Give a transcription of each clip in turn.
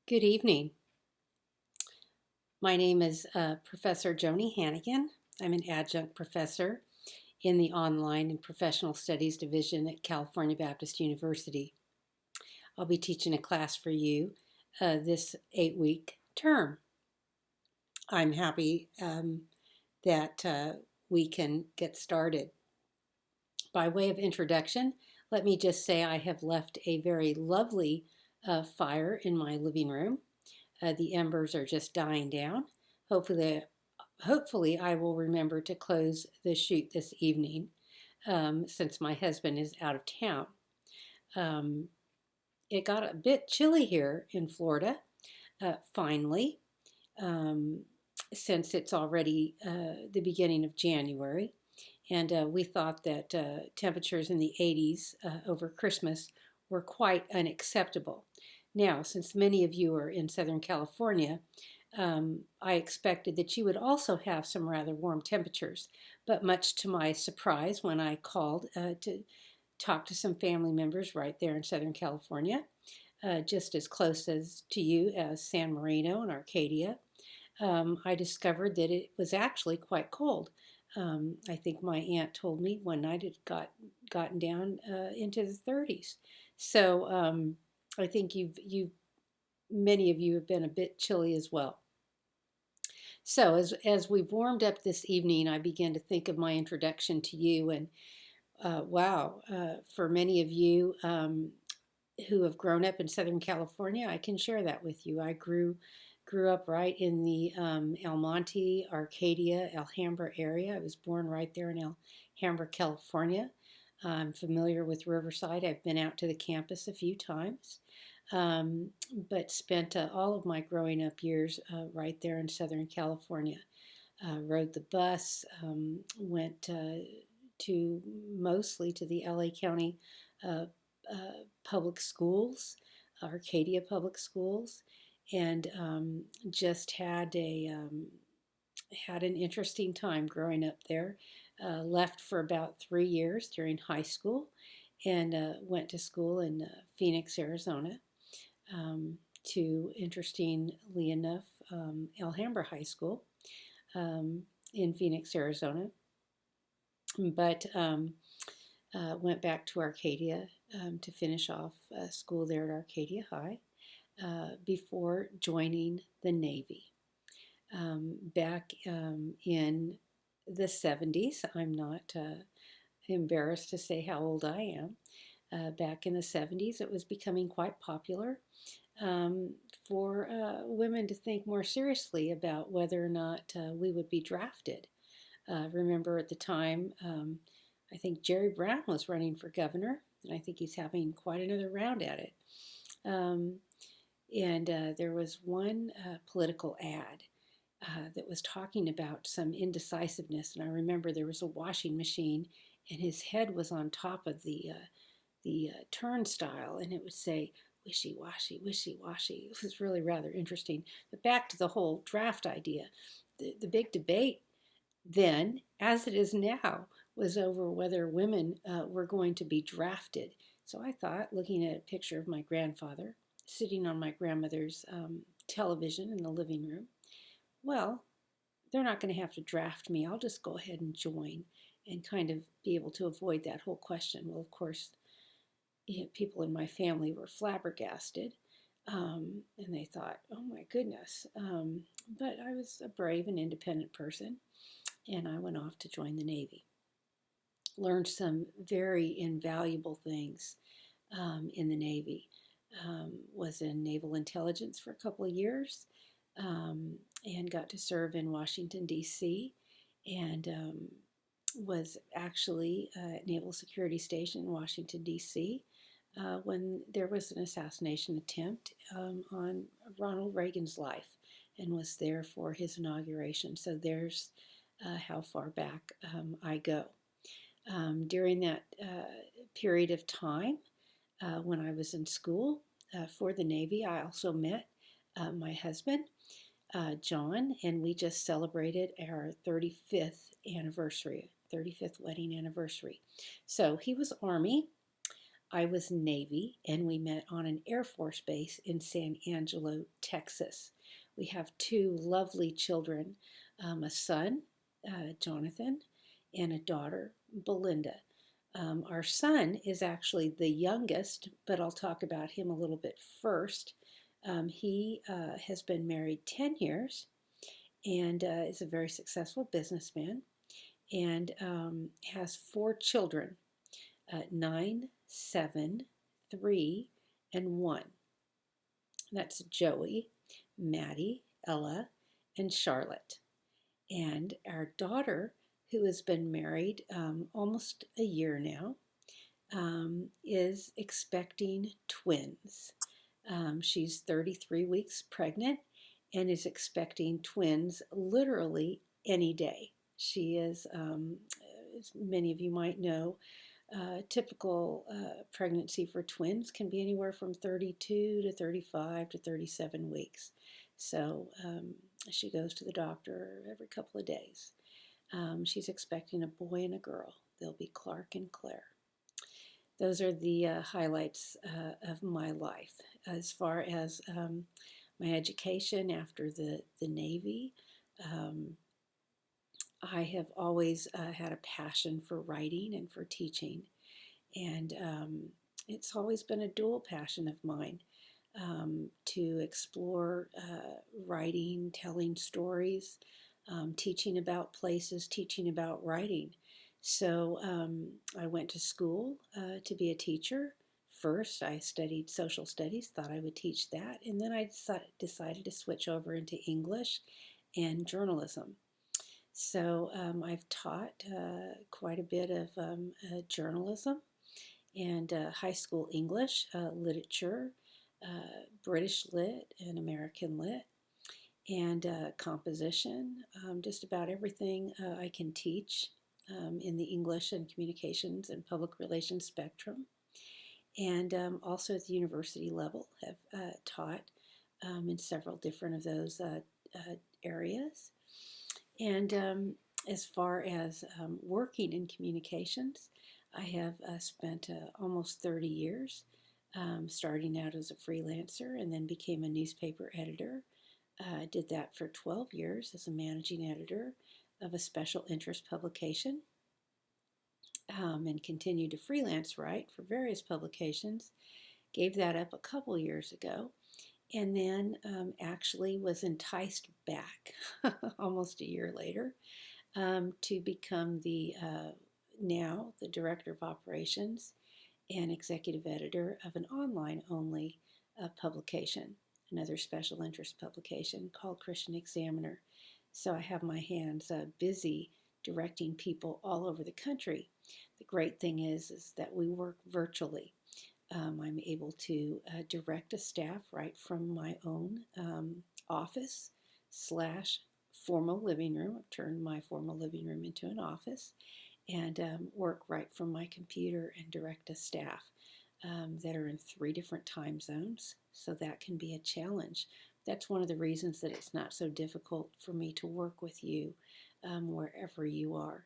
Good evening. My name is Professor Joni Hannigan. I'm an adjunct professor in the Online and Professional Studies Division at California Baptist University. I'll be teaching a class for you this 8-week term. I'm happy that we can get started. By way of introduction, let me just say I have left a very lovely fire in my living room. The embers are just dying down. Hopefully, I will remember to close the shoot this evening since my husband is out of town. It got a bit chilly here in Florida, finally, since it's already the beginning of January. And we thought that temperatures in the 80s over Christmas were quite unacceptable. Now, since many of you are in Southern California, I expected that you would also have some rather warm temperatures. But much to my surprise, when I called to talk to some family members right there in Southern California, just as close as to you as San Marino and Arcadia, I discovered that it was actually quite cold. I think my aunt told me one night it gotten down into the 30s. So I think many of you have been a bit chilly as well. So as we've warmed up this evening, I began to think of my introduction to you, and wow, for many of you who have grown up in Southern California, I can share that with you. I grew up right in the El Monte, Arcadia, Alhambra area. I was born right there in Alhambra, California. I'm familiar with Riverside. I've been out to the campus a few times, but spent all of my growing up years right there in Southern California. Rode the bus, went mostly to the LA County public schools, Arcadia Public Schools, and just had an interesting time growing up there. Left for about 3 years during high school, and went to school in Phoenix, Arizona. To interestingly enough, Alhambra High School in Phoenix, Arizona, but went back to Arcadia to finish off school there at Arcadia High before joining the Navy. Back in the 70s, I'm not embarrassed to say how old I am. Back in the 70s, it was becoming quite popular for women to think more seriously about whether or not we would be drafted. Remember at the time, I think Jerry Brown was running for governor, and I think he's having quite another round at it. And there was one political ad that was talking about some indecisiveness, and I remember there was a washing machine, and his head was on top of the turnstile, and it would say, wishy-washy, wishy-washy. It was really rather interesting. But back to the whole draft idea. The big debate then, as it is now, was over whether women were going to be drafted. So I thought, looking at a picture of my grandfather sitting on my grandmother's television in the living room, well, they're not going to have to draft me. I'll just go ahead and join and kind of be able to avoid that whole question. Well, of course, people in my family were flabbergasted, and they thought, oh my goodness. But I was a brave and independent person, and I went off to join the Navy. Learned some very invaluable things in the Navy. Was in naval intelligence for a couple of years, and got to serve in Washington, D.C., and was actually at Naval Security Station in Washington, D.C., when there was an assassination attempt on Ronald Reagan's life, and was there for his inauguration. So there's how far back I go. During that period of time, when I was in school for the Navy, I also met my husband, John, and we just celebrated our 35th wedding anniversary. So he was Army. I was Navy, and we met on an Air Force base in San Angelo, Texas. We have two lovely children, a son, Jonathan, and a daughter, Belinda. Our son is actually the youngest, but I'll talk about him a little bit first. He has been married 10 years and is a very successful businessman and has four children, 9, 7, 3, and 1. That's Joey, Maddie, Ella, and Charlotte. And our daughter, who has been married almost a year now, is expecting twins. She's 33 weeks pregnant and is expecting twins literally any day. She is, as many of you might know, typical pregnancy for twins can be anywhere from 32 to 35 to 37 weeks. So she goes to the doctor every couple of days. She's expecting a boy and a girl. They'll be Clark and Claire. Those are the highlights of my life. As far as my education after the Navy, I have always had a passion for writing and for teaching, and it's always been a dual passion of mine to explore writing, telling stories, teaching about places, teaching about writing. So I went to school to be a teacher. First, I studied social studies, thought I would teach that, and then I decided to switch over into English and journalism. So I've taught quite a bit of journalism and high school English, literature, British Lit and American Lit, and composition, just about everything I can teach in the English and communications and public relations spectrum. And also at the university level have taught in several different of those areas. And as far as working in communications, I have spent almost 30 years starting out as a freelancer and then became a newspaper editor. I did that for 12 years as a managing editor of a special interest publication and continued to freelance write for various publications. Gave that up a couple years ago and then actually was enticed back almost a year later to become now the director of operations and executive editor of an online only publication, another special interest publication called Christian Examiner. So I have my hands busy directing people all over the country. The great thing is that we work virtually. I'm able to direct a staff right from my own office / formal living room. I've turned my formal living room into an office and work right from my computer and direct a staff that are in 3 different time zones. So that can be a challenge. That's one of the reasons that it's not so difficult for me to work with you wherever you are.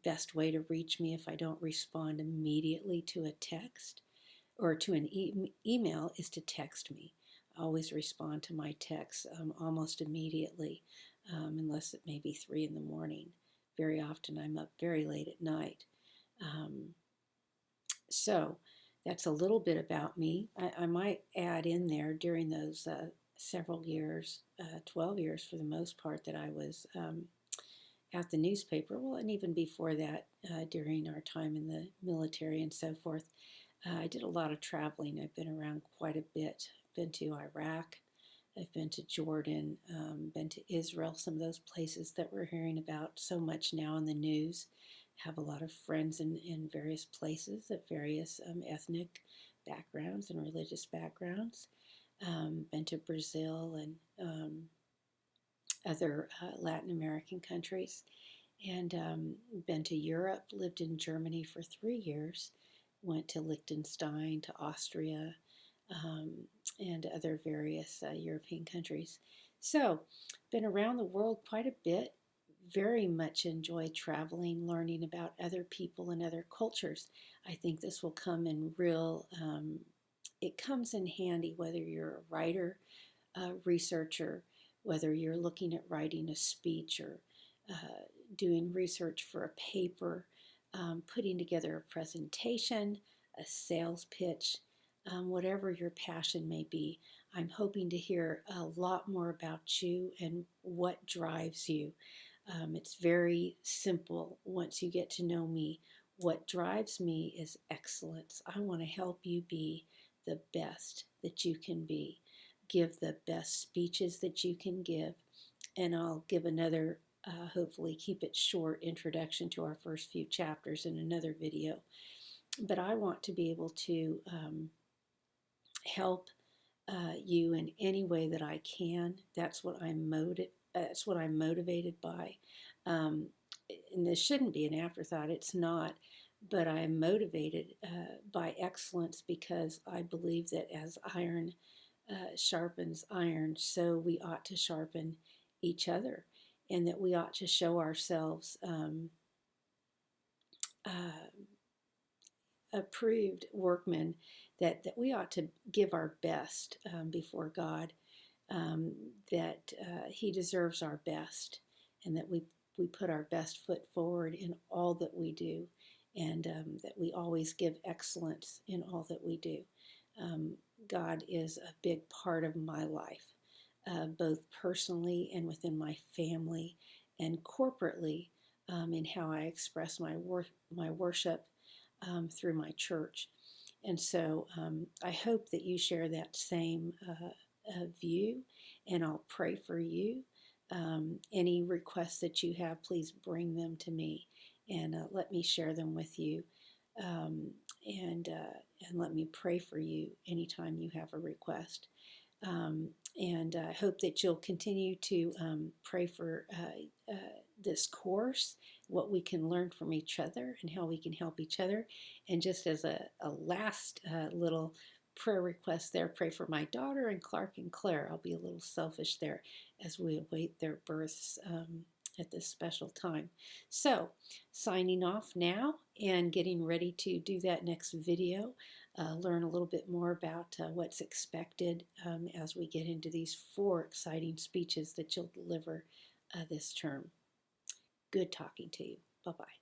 Best way to reach me if I don't respond immediately to a text or to an email is to text me. I always respond to my texts almost immediately, unless it may be 3 in the morning. Very often I'm up very late at night. So that's a little bit about me. I might add in there during those several years, 12 years for the most part, that I was at the newspaper, well, and even before that, during our time in the military and so forth, I did a lot of traveling. I've been around quite a bit. I've been to Iraq, I've been to Jordan, been to Israel, some of those places that we're hearing about so much now in the news. Have a lot of friends in various places of various ethnic backgrounds and religious backgrounds. Been to Brazil and other Latin American countries, and been to Europe, lived in Germany for 3 years, went to Liechtenstein, to Austria, and other various European countries. So, been around the world quite a bit, very much enjoy traveling, learning about other people and other cultures. I think this will come in it comes in handy whether you're a writer, a researcher, whether you're looking at writing a speech or doing research for a paper, putting together a presentation, a sales pitch, whatever your passion may be. I'm hoping to hear a lot more about you and what drives you. It's very simple once you get to know me. What drives me is excellence. I want to help you be the best that you can be. Give the best speeches that you can give. And I'll give another, hopefully keep it short, introduction to our first few chapters in another video. But I want to be able to help you in any way that I can. That's what that's what I'm motivated by. And this shouldn't be an afterthought. It's not. But I am motivated by excellence because I believe that as iron sharpens iron, so we ought to sharpen each other, and that we ought to show ourselves approved workmen, that we ought to give our best before God, that He deserves our best, and that we put our best foot forward in all that we do, and that we always give excellence in all that we do. God is a big part of my life, both personally and within my family, and corporately in how I express my worship through my church. And so I hope that you share that same view, and I'll pray for you. Any requests that you have, please bring them to me, and let me share them with you. And let me pray for you anytime you have a request. And I hope that you'll continue to pray for this course, what we can learn from each other and how we can help each other. And just as a last little prayer request there, pray for my daughter and Clark and Claire. I'll be a little selfish there as we await their births at this special time. So, signing off now and getting ready to do that next video. Learn a little bit more about what's expected as we get into these 4 exciting speeches that you'll deliver this term. Good talking to you. Bye-bye.